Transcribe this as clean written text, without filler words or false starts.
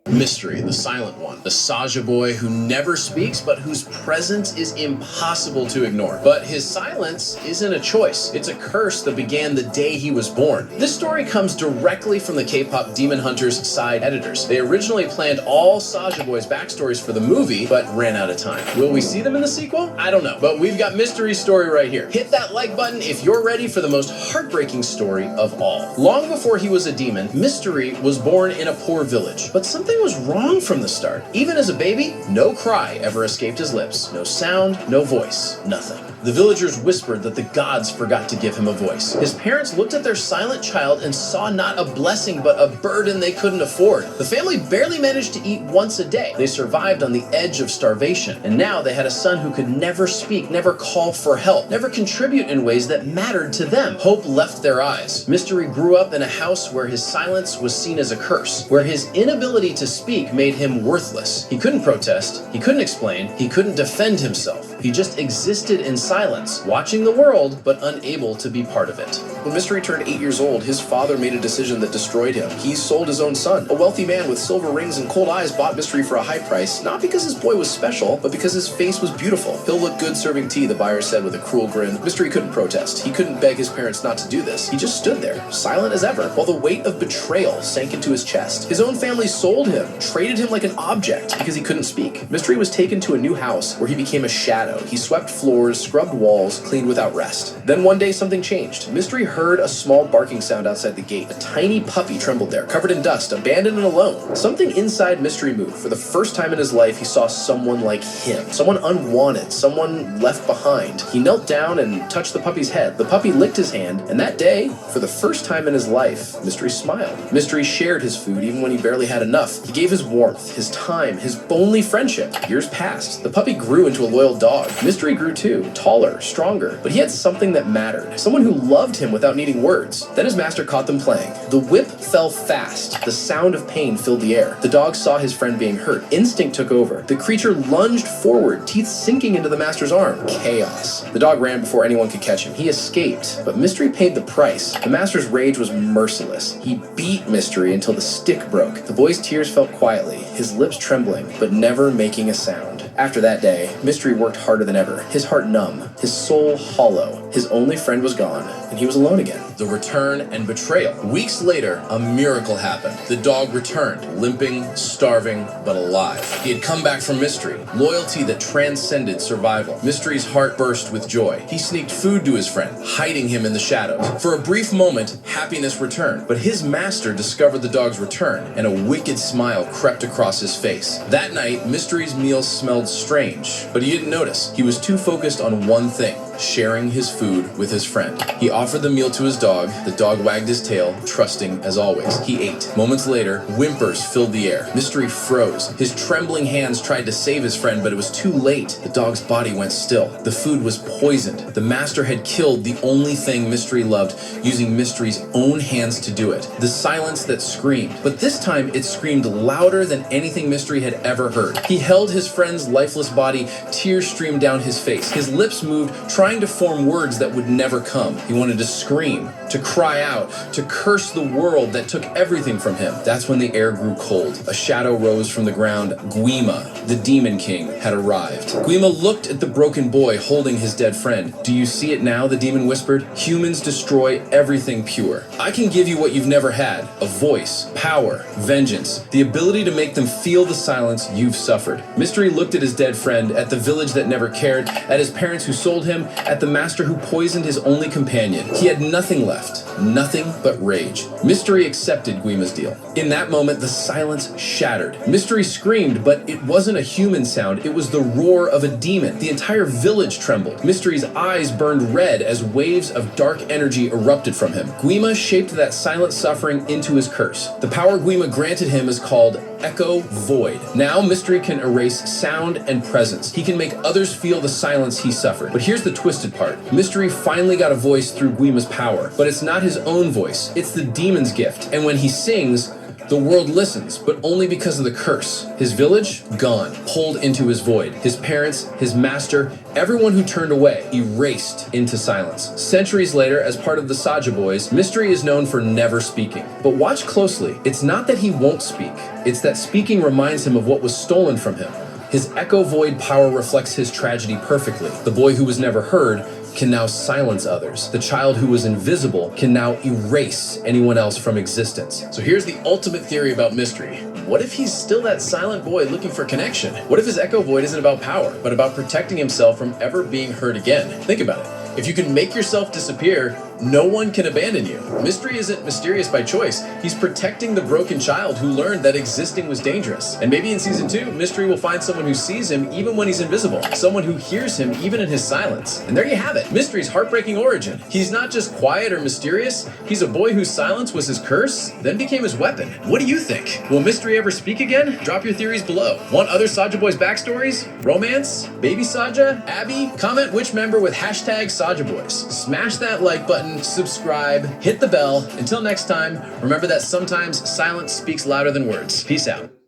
Mystery, the silent one. The Saja boy who never speaks, but whose presence is impossible to ignore. But his silence isn't a choice. It's a curse that began the day he was born. This story comes directly from the K-pop Demon Hunters side editors. They originally planned all Saja boys' backstories for the movie, but ran out of time. Will we see them in the sequel? I don't know. But we've got Mystery's story right here. Hit that like button if you're ready for the most heartbreaking story of all. Long before he was a demon, Mystery was born in a poor village. But something was wrong from the start. Even as a baby, no cry ever escaped his lips. No sound, no voice, nothing. The villagers whispered that the gods forgot to give him a voice. His parents looked at their silent child and saw not a blessing but a burden they couldn't afford. The family barely managed to eat once a day. They survived on the edge of starvation. And now they had a son who could never speak, never call for help, never contribute in ways that mattered to them. Hope left their eyes. Mystery grew up in a house where his silence was seen as a curse, where his inability to speak made him worthless. He couldn't protest, he couldn't explain, he couldn't defend himself. He just existed in silence, watching the world, but unable to be part of it. When Mystery turned 8 years old, his father made a decision that destroyed him. He sold his own son. A wealthy man with silver rings and cold eyes bought Mystery for a high price, not because his boy was special, but because his face was beautiful. He'll look good serving tea, the buyer said with a cruel grin. Mystery couldn't protest. He couldn't beg his parents not to do this. He just stood there, silent as ever, while the weight of betrayal sank into his chest. His own family sold him, traded him like an object because he couldn't speak. Mystery was taken to a new house where he became a shadow. He swept floors, scrubbed walls, cleaned without rest. Then one day something changed. Mystery heard a small barking sound outside the gate. A tiny puppy trembled there, covered in dust, abandoned and alone. Something inside Mystery moved. For the first time in his life, he saw someone like him. Someone unwanted, someone left behind. He knelt down and touched the puppy's head. The puppy licked his hand, and that day, for the first time in his life, Mystery smiled. Mystery shared his food even when he barely had enough. He gave his warmth, his time, his only friendship. Years passed. The puppy grew into a loyal dog. Mystery grew too, taller, stronger, but he had something that mattered. Someone who loved him without needing words. Then his master caught them playing. The whip fell fast. The sound of pain filled the air. The dog saw his friend being hurt. Instinct took over. The creature lunged forward, teeth sinking into the master's arm. Chaos. The dog ran before anyone could catch him. He escaped, but Mystery paid the price. The master's rage was merciless. He beat Mystery until the stick broke. The boy's tears fell quietly, his lips trembling, but never making a sound. After that day, Mystery worked harder than ever, his heart numb, his soul hollow. His only friend was gone, and he was alone again. The return and betrayal. Weeks later, a miracle happened. The dog returned, limping, starving, but alive. He had come back from Mystery, loyalty that transcended survival. Mystery's heart burst with joy. He sneaked food to his friend, hiding him in the shadows. For a brief moment, happiness returned, but his master discovered the dog's return, and a wicked smile crept across his face. That night, Mystery's meal smelled strange, but he didn't notice. He was too focused on one thing: sharing his food with his friend. He offered the meal to his dog. The dog wagged his tail, trusting as always. He ate. Moments later, whimpers filled the air. Mystery froze. His trembling hands tried to save his friend, but it was too late. The dog's body went still. The food was poisoned. The master had killed the only thing Mystery loved, using Mystery's own hands to do it. The silence that screamed. But this time, it screamed louder than anything Mystery had ever heard. He held his friend's lifeless body. Tears streamed down his face. His lips moved, trying to form words that would never come. He wanted to scream, to cry out, to curse the world that took everything from him. That's when the air grew cold. A shadow rose from the ground. Guima, the Demon King, had arrived. Guima looked at the broken boy holding his dead friend. "Do you see it now?" the demon whispered. "Humans destroy everything pure. I can give you what you've never had: a voice, power, vengeance, the ability to make them feel the silence you've suffered." Mystery looked at his dead friend, at the village that never cared, at his parents who sold him, at the master who poisoned his only companion. He had nothing left, nothing but rage. Mystery accepted Guima's deal. In that moment, the silence shattered. Mystery screamed, but it wasn't a human sound. It was the roar of a demon. The entire village trembled. Mystery's eyes burned red as waves of dark energy erupted from him. Guima shaped that silent suffering into his curse. The power Guima granted him is called Echo Void. Now Mystery can erase sound and presence. He can make others feel the silence he suffered. But here's the twisted part. Mystery finally got a voice through Guima's power, but it's not his own voice. It's the demon's gift. And when he sings, The world listens, but only because of the curse. His village, gone, pulled into his void. His parents, his master, everyone who turned away, erased into silence. Centuries later, as part of the Saja Boys, Mystery is known for never speaking. But watch closely. It's not that he won't speak. It's that speaking reminds him of what was stolen from him. His echo void power reflects his tragedy perfectly. The boy who was never heard can now silence others. The child who was invisible can now erase anyone else from existence. So here's the ultimate theory about Mystery. What if he's still that silent boy looking for connection? What if his echo void isn't about power, but about protecting himself from ever being heard again? Think about it. If you can make yourself disappear, no one can abandon you. Mystery isn't mysterious by choice. He's protecting the broken child who learned that existing was dangerous. And maybe in season 2, Mystery will find someone who sees him even when he's invisible. Someone who hears him even in his silence. And there you have it. Mystery's heartbreaking origin. He's not just quiet or mysterious. He's a boy whose silence was his curse, then became his weapon. What do you think? Will Mystery ever speak again? Drop your theories below. Want other Saja Boys backstories? Romance? Baby Saja? Abby? Comment which member with hashtag Saja Boys. Smash that like button, subscribe, hit the bell. Until next time, remember that sometimes silence speaks louder than words. Peace out.